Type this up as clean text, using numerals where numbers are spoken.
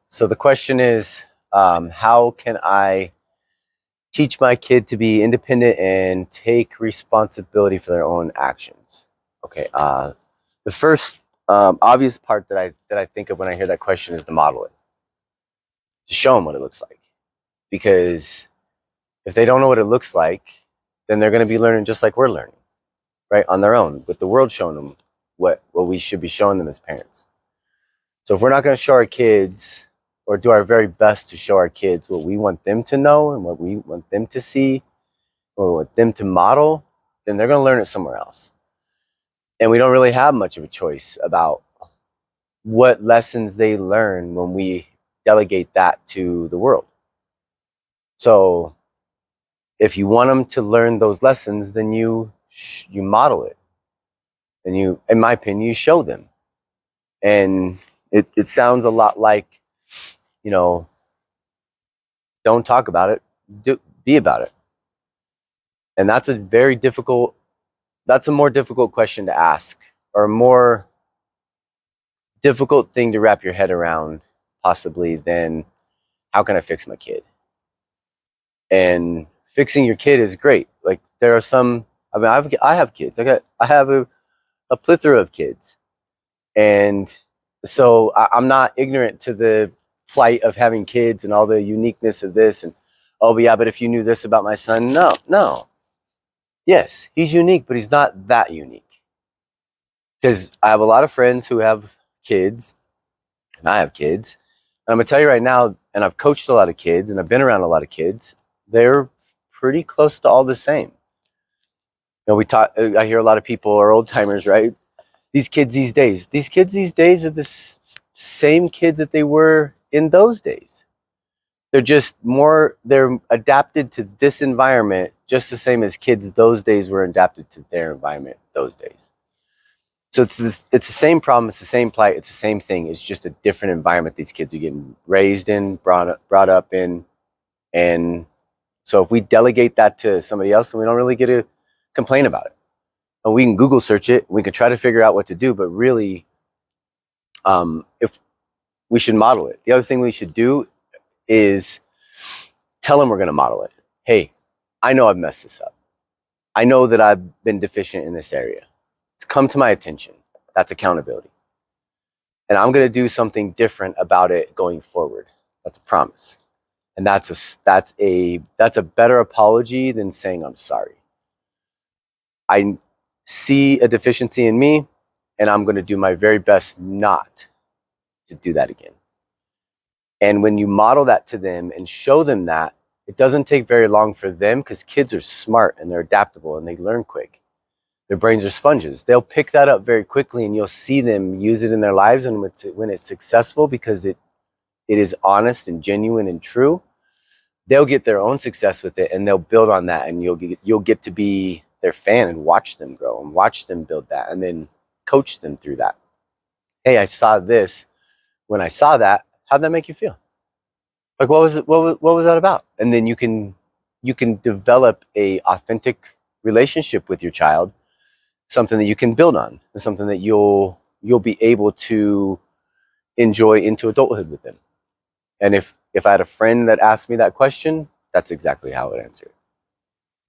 So the question is, how can I teach my kid to be independent and take responsibility for their own actions? Okay. The first obvious part that I think of when I hear that question is to model it, to show them what it looks like. Because if they don't know what it looks like, then they're going to be learning just like we're learning, right, on their own, with the world showing them what we should be showing them as parents. So if we're not going to show our kids or do our very best to show our kids what we want them to know and what we want them to see, or what we want them to model, then they're going to learn it somewhere else. And we don't really have much of a choice about what lessons they learn when we delegate that to the world. So if you want them to learn those lessons, then you model it. And you, in my opinion, you show them. And it sounds a lot like, don't talk about it, be about it. And that's a more difficult question to ask, or a more difficult thing to wrap your head around, possibly, than how can I fix my kid? And fixing your kid is great. Like, there are some, I have kids. I have a plethora of kids. And so I'm not ignorant to the plight of having kids and all the uniqueness of this. And, oh, but yeah, but if you knew this about my son, no. Yes, he's unique, but he's not that unique. Because I have a lot of friends who have kids, and I have kids. And I'm going to tell you right now, and I've coached a lot of kids, and I've been around a lot of kids, they're pretty close to all the same. I hear a lot of people are old timers, right? These kids these days are the same kids that they were in those days. They're adapted to this environment just the same as kids those days were adapted to their environment those days. So it's the same problem, it's the same plight, it's the same thing. It's just a different environment these kids are getting raised in, brought up in. And so if we delegate that to somebody else, then we don't really get to complain about it. And we can Google search it, we can try to figure out what to do, but really, if we should model it. The other thing we should do is tell them we're going to model it. Hey, I know I've messed this up. I know that I've been deficient in this area. It's come to my attention. That's accountability. And I'm going to do something different about it going forward. That's a promise. And that's a better apology than saying I'm sorry. I see a deficiency in me, and I'm going to do my very best not to do that again. And when you model that to them and show them that, it doesn't take very long for them, because kids are smart and they're adaptable and they learn quick. Their brains are sponges. They'll pick that up very quickly, and you'll see them use it in their lives. And when it's successful, because it is honest and genuine and true, they'll get their own success with it, and they'll build on that. And you'll get to be their fan and watch them grow and watch them build that, and then coach them through that. Hey, I saw this. When I saw that, how'd that make you feel? Like, what was it? What was that about? And then you can develop a authentic relationship with your child, something that you can build on, and something that you'll be able to enjoy into adulthood with them. And if I had a friend that asked me that question, that's exactly how I would answer it.